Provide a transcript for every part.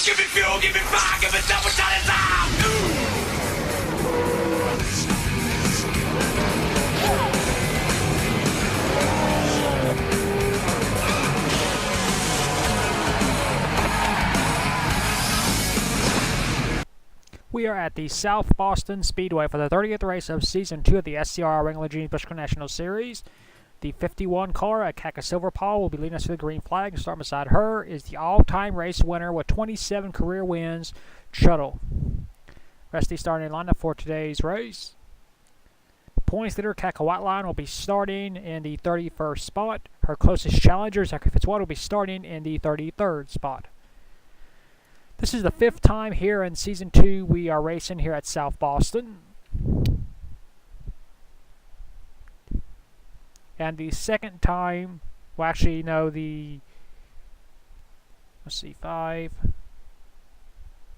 Give me fuel, give me fire, give me double shot of time. We are at the South Boston Speedway for the 30th race of Season 2 of the SCRL Wrangler Junior Busch National Series. The 51 car at Kaka Silver Paul will be leading us to the green flag, and starting beside her is the all-time race winner with 27 career wins, Shuttle. Rest of the starting lineup for today's race. Points leader Kaka Whiteline will be starting in the 31st spot. Her closest challenger, Zachary Fitzwater, will be starting in the 33rd spot. This is the 5th time here in Season 2 we are racing here at South Boston. And the 2nd time, well actually no, let's see, 5.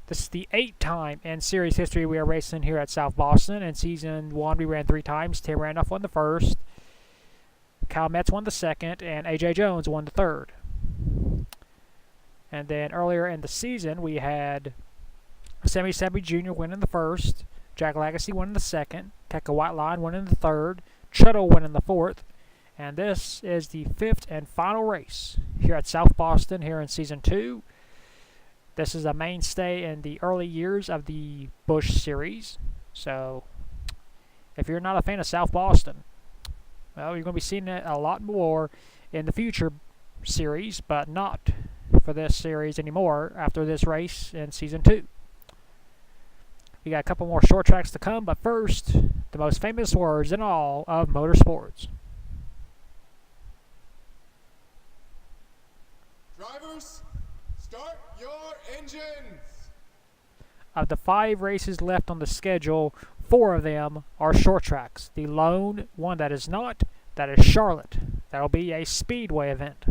This is the 8th time in series history we are racing here at South Boston. In Season 1 we ran 3 times. Tim Randolph won the 1st. Kyle Metz won the 2nd. And A.J. Jones won the 3rd. And then earlier in the season, we had Sammy Sabby Jr. winning the 1st, Jack Legacy winning the 2nd, Kaka Whiteline winning the 3rd, Chuttle winning the 4th, and this is the 5th and final race here at South Boston here in Season 2. This is a mainstay in the early years of the Busch series, so if you're not a fan of South Boston, well, you're going to be seeing it a lot more in the future series, but not for this series anymore after this race in Season 2. We got a couple more short tracks to come, but first, the most famous words in all of motorsports. Drivers, start your engines! Of the 5 races left on the schedule, 4 of them are short tracks. The lone one that is not, that is Charlotte. That will be a speedway event.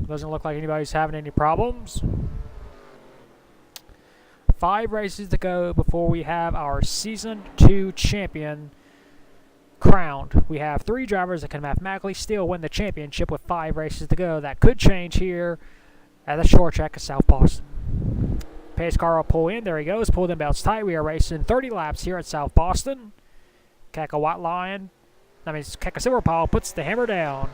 Doesn't look like anybody's having any problems. 5 races to go before we have our Season 2 champion crowned. We have 3 drivers that can mathematically still win the championship with 5 races to go. That could change here at the short track of South Boston. Pace car will pull in. There he goes. Pull them belts tight. We are racing 30 laps here at South Boston. Kaka Silver Paul puts the hammer down.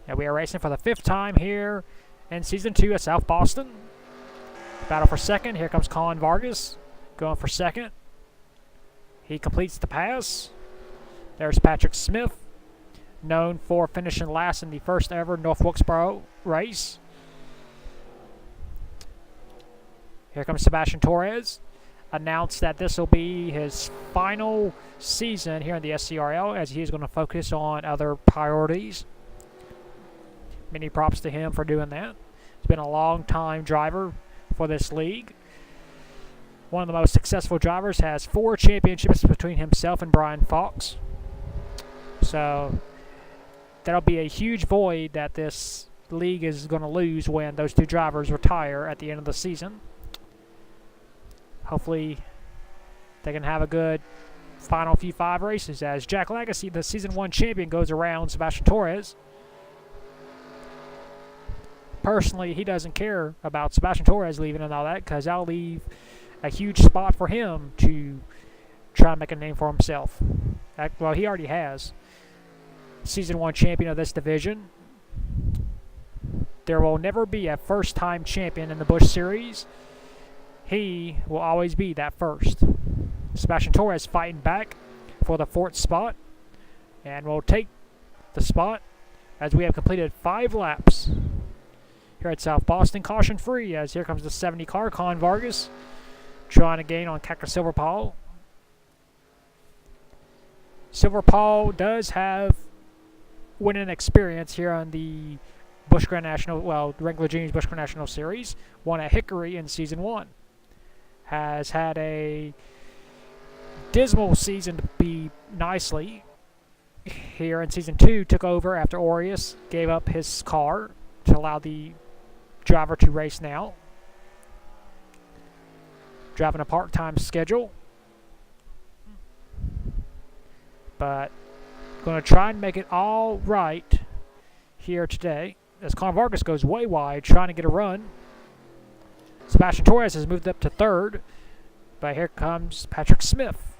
And we are racing for the 5th time here in Season 2 at South Boston. Battle for 2nd. Here comes Colin Vargas going for 2nd. He completes the pass. There's Patrick Smith, known for finishing last in the first ever North Wilkesboro race. Here comes Sebastian Torres. Announced that this will be his final season here in the SCRL, as he is going to focus on other priorities. Many props to him for doing that. He's been a long-time driver for this league. One of the most successful drivers, has 4 championships between himself and Brian Fox. So that'll be a huge void that this league is going to lose when those 2 drivers retire at the end of the season. Hopefully they can have a good final few 5 races, as Jack Legacy, the Season 1 champion, goes around Sebastian Torres. Personally, he doesn't care about Sebastian Torres leaving and all that, because that'll leave a huge spot for him to try and make a name for himself. Well, he already has. Season 1 champion of this division. There will never be a first-time champion in the Busch Series. He will always be that first. Sebastian Torres fighting back for the 4th spot, and will take the spot as we have completed 5 laps here at South Boston, caution free, as here comes the 70 car, Colin Vargas, trying to gain on Kaka Silver Paul. Silver Paul does have winning experience here on the Busch Grand National, well, the Wrangler Juniors Busch Grand National Series. Won at Hickory in Season 1. Has had a dismal season to be nicely. Here in Season 2, took over after Aureus gave up his car to allow the driver to race now. Driving a part-time schedule. But Going to try and make it all right here today, as Colin Vargas goes way wide, trying to get a run. Sebastian Torres has moved up to third, but here comes Patrick Smith,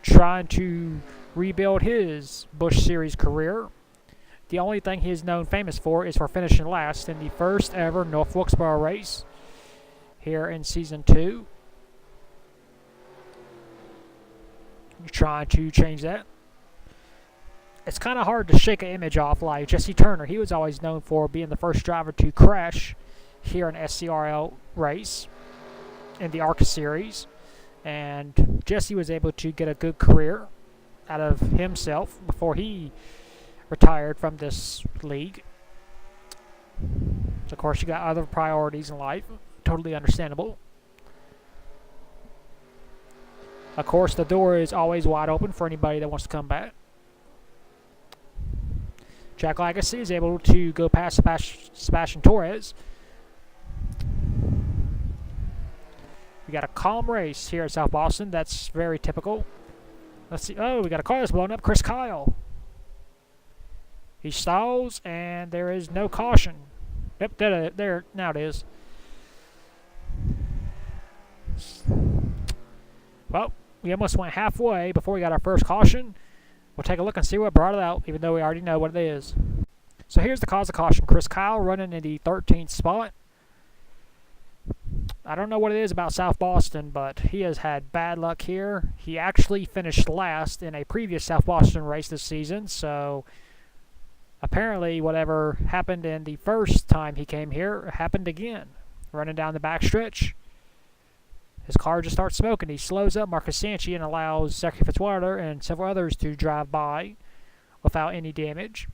trying to rebuild his Busch Series career. The only thing he is famous for is for finishing last in the first ever North Wilkesboro race here in Season 2. He's trying to change that. It's kind of hard to shake an image off like Jesse Turner. He was always known for being the first driver to crash here in SCRL race in the ARCA Series. And Jesse was able to get a good career out of himself before he retired from this league. Of course, you got other priorities in life. Totally understandable. Of course, the door is always wide open for anybody that wants to come back. Jack Legacy is able to go past Sebastian Torres. We got a calm race here at South Boston. That's very typical. Let's see. Oh, we got a car that's blown up. Chris Kyle. He stalls, and there is no caution. Yep, there. Now it is. Well, we almost went halfway before we got our first caution. We'll take a look and see what brought it out, even though we already know what it is. So here's the cause of caution. Chris Kyle running in the 13th spot. I don't know what it is about South Boston, but he has had bad luck here. He actually finished last in a previous South Boston race this season, so apparently whatever happened in the first time he came here happened again. Running down the backstretch, his car just starts smoking. He slows up Marcus Sanchi and allows Zachary Fitzwater and several others to drive by without any damage.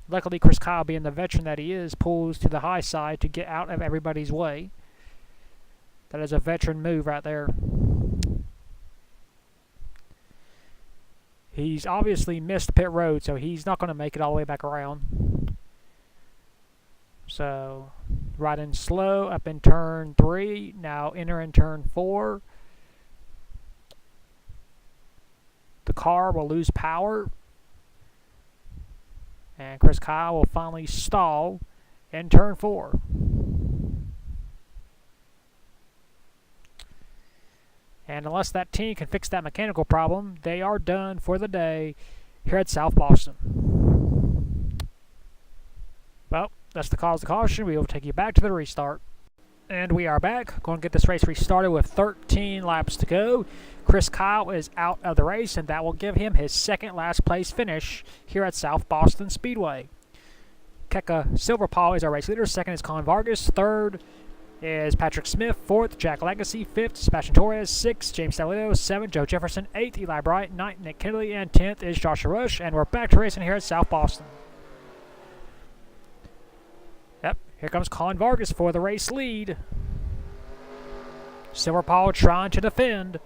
Luckily, Chris Kyle, being the veteran that he is, pulls to the high side to get out of everybody's way. That is a veteran move right there. He's obviously missed pit road, so he's not going to make it all the way back around. So, riding slow up in turn 3, now enter in turn 4. The car will lose power, and Chris Kyle will finally stall in turn 4. And unless that team can fix that mechanical problem, they are done for the day here at South Boston. Well, that's the cause of caution. We will take you back to the restart. And we are back. Going to get this race restarted with 13 laps to go. Chris Kyle is out of the race, and that will give him his second last place finish here at South Boston Speedway. Keka Silverpaw is our race leader. Second is Colin Vargas. Third is Patrick Smith. Fourth, Jack Legacy. Fifth, Sebastian Torres. Sixth, James Stalino. Seventh, Joe Jefferson. Eighth, Eli Bright. Ninth, Nick Kennedy. And 10th is Joshua Rush. And we're back to racing here at South Boston. Yep, here comes Colin Vargas for the race lead. Silverpaw trying to defend.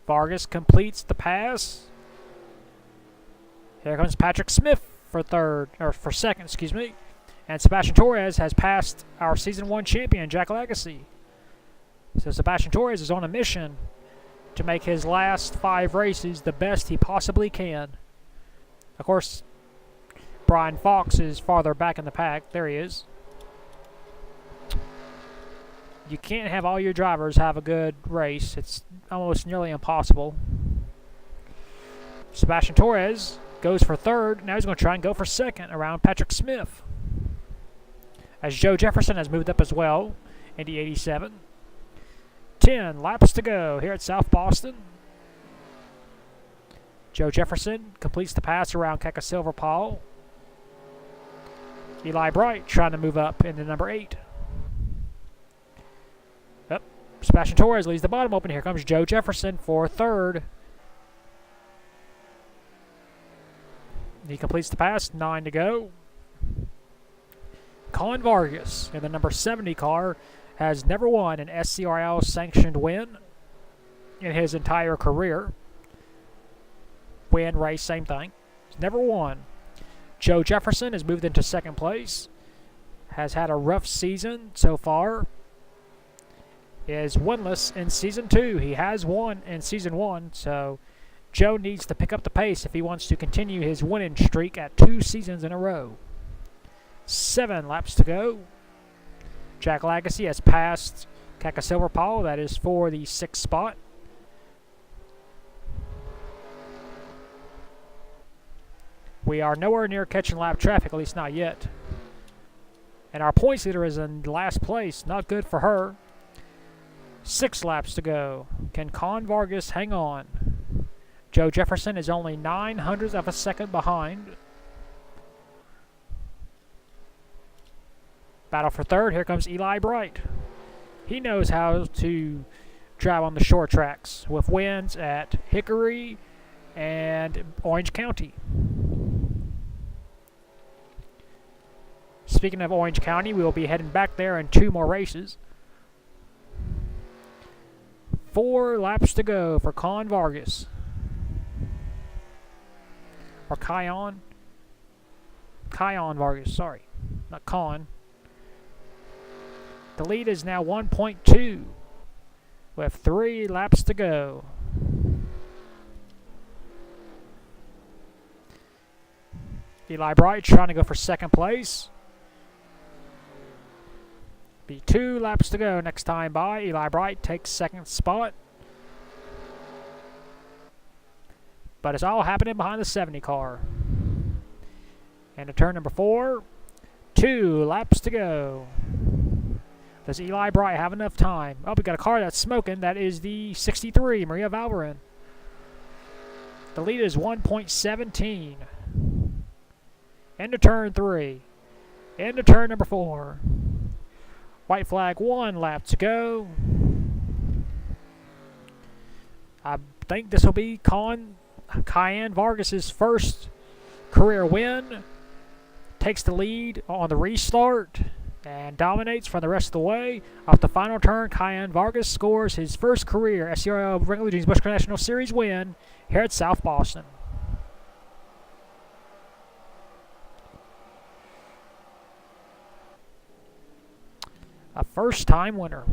Vargas completes the pass. Here comes Patrick Smith for second, excuse me. And Sebastian Torres has passed our Season 1 champion, Jack Legacy. So Sebastian Torres is on a mission to make his last 5 races the best he possibly can. Of course, Brian Fox is farther back in the pack. There he is. You can't have all your drivers have a good race. It's almost nearly impossible. Sebastian Torres goes for third. Now he's going to try and go for second around Patrick Smith, as Joe Jefferson has moved up as well in the 87. 10 laps to go here at South Boston. Joe Jefferson completes the pass around Keka Silverpaw. Eli Bright trying to move up into number 8. Yep. Sebastian Torres leaves the bottom open. Here comes Joe Jefferson for third. He completes the pass. 9 to go. Colin Vargas in the number 70 car has never won an SCRL sanctioned win in his entire career. Win, race, same thing. He's never won. Joe Jefferson has moved into second place. Has had a rough season so far. Is winless in Season 2. He has won in Season 1, so Joe needs to pick up the pace if he wants to continue his winning streak at 2 seasons in a row. 7 laps to go. Jack Legacy has passed Kaka Silver Paul. That is for the 6th spot. We are nowhere near catching lap traffic, at least not yet. And our points leader is in last place. Not good for her. 6 laps to go. Can Con Vargas hang on? Joe Jefferson is only 0.09 of a second behind. Battle for third. Here comes Eli Bright. He knows how to drive on the short tracks with wins at Hickory and Orange County. Speaking of Orange County, we will be heading back there in 2 more races. 4 laps to go for Con Vargas. Or Kion Vargas, sorry. Not Con. The lead is now 1.2 with 3 laps to go. Eli Bright trying to go for second place. Be 2 laps to go next time by. Eli Bright takes second spot. But it's all happening behind the 70 car. And to turn number 4. 2 laps to go. Does Eli Bright have enough time? Oh, we got a car that's smoking. That is the 63, Maria Valverin. The lead is 1.17. Into turn 3. Into turn number 4. White flag 1 lap to go. I think this will be Cayenne Vargas' first career win. Takes the lead on the restart and dominates for the rest of the way. Off the final turn, Cayenne Vargas scores his first career SCRL Wrangler Busch National Series win here at South Boston. A first-time winner.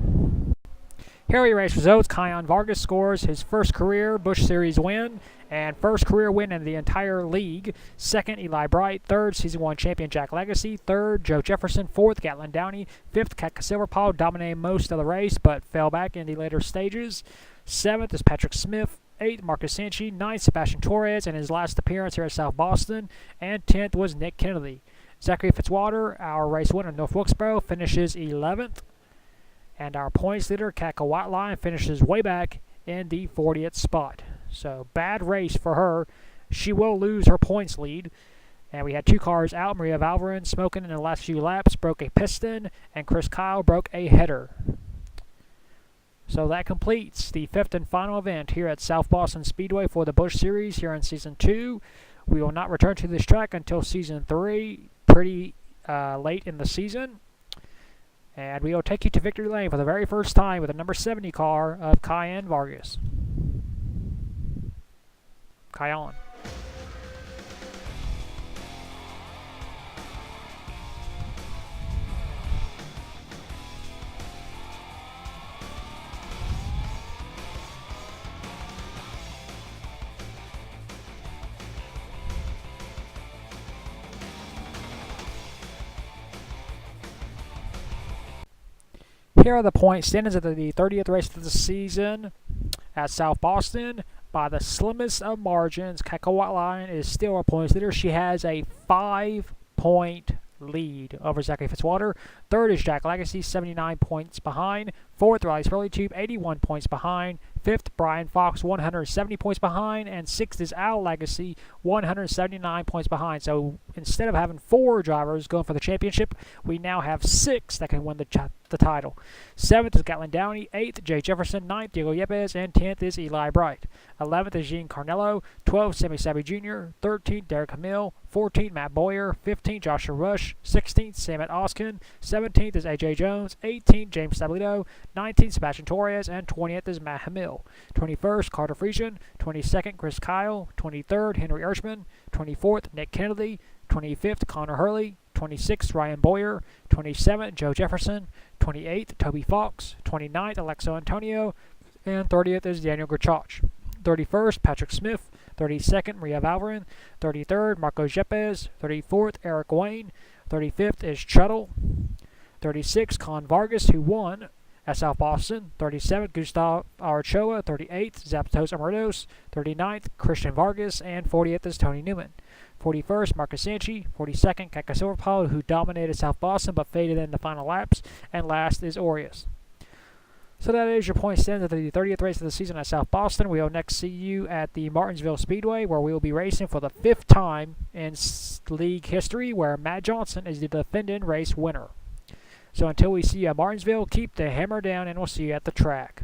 Here we race results. Cayenne Vargas scores his first career Busch Series win and first career win in the entire league. Second, Eli Bright. Third, Season 1 champion Jack Legacy. Third, Joe Jefferson. Fourth, Gatlin Downey. Fifth, Kaka Silver Paul dominated most of the race but fell back in the later stages. Seventh is Patrick Smith. 8th, Marcus Sanchi. 9th, Sebastian Torres in his last appearance here at South Boston. And 10th was Nick Kennedy. Zachary Fitzwater, our race winner in North Wilkesboro, finishes 11th. And our points leader, Kaka Whiteline, finishes way back in the 40th spot. So, bad race for her. She will lose her points lead. And we had 2 cars out. Maria Valverin smoking in the last few laps, broke a piston, and Chris Kyle broke a header. So that completes the 5th and final event here at South Boston Speedway for the Busch Series here in Season 2. We will not return to this track until Season 3, pretty late in the season. And we will take you to victory lane for the very first time with the number 70 car of Cayenne Vargas. Cayenne. Here are the point standings at the 30th race of the season at South Boston. By the slimmest of margins, Kaka Whiteline is still our points leader. She has a 5-point lead over Zachary Fitzwater. Third is Jack Legacy, 79 points behind. Fourth, Riley Spurley-Tube, 81 points behind. Fifth, Brian Fox, 170 points behind. And sixth is Al Legacy, 179 points behind. So instead of having 4 drivers going for the championship, we now have 6 that can win the title. 7th is Gatlin Downey. 8th, Jay Jefferson. 9th, Diego Yepes. And 10th is Eli Bright. 11th is Gene Carnello. 12th, Sammy Savvy Jr. 13th, Derek Hamill. 14th, Matt Boyer. 15th, Joshua Rush. 16th, Samet Oskin. 17th is A.J. Jones. 18th, James Sablito. 19th, Sebastian Torres. And 20th is Matt Hamill. 21st, Carter Friesian. 22nd, Chris Kyle. 23rd, Henry Ershman. 24th, Nick Kennedy. 25th, Connor Hurley. 26th, Ryan Boyer. 27th, Joe Jefferson. 28th, Toby Fox. 29th, Alexo Antonio. And 30th is Daniel Grachach. 31st, Patrick Smith. 32nd, Maria Valverin. 33rd, Marco Yepes. 34th, Eric Wayne. 35th is Chuttle. 36th, Con Vargas, who won at South Boston. 37th, Gustav Arachoa. 38th, Zaptos Amardos. 39th, Christian Vargas. And 40th is Tony Newman. 41st, Marcus Sanchi. 42nd, Kaka Silverpole, who dominated South Boston but faded in the final laps. And last is Aureus. So that is your point stands at the 30th race of the season at South Boston. We will next see you at the Martinsville Speedway, where we will be racing for the 5th time in league history, where Matt Johnson is the defending race winner. So until we see you at Martinsville, keep the hammer down, and we'll see you at the track.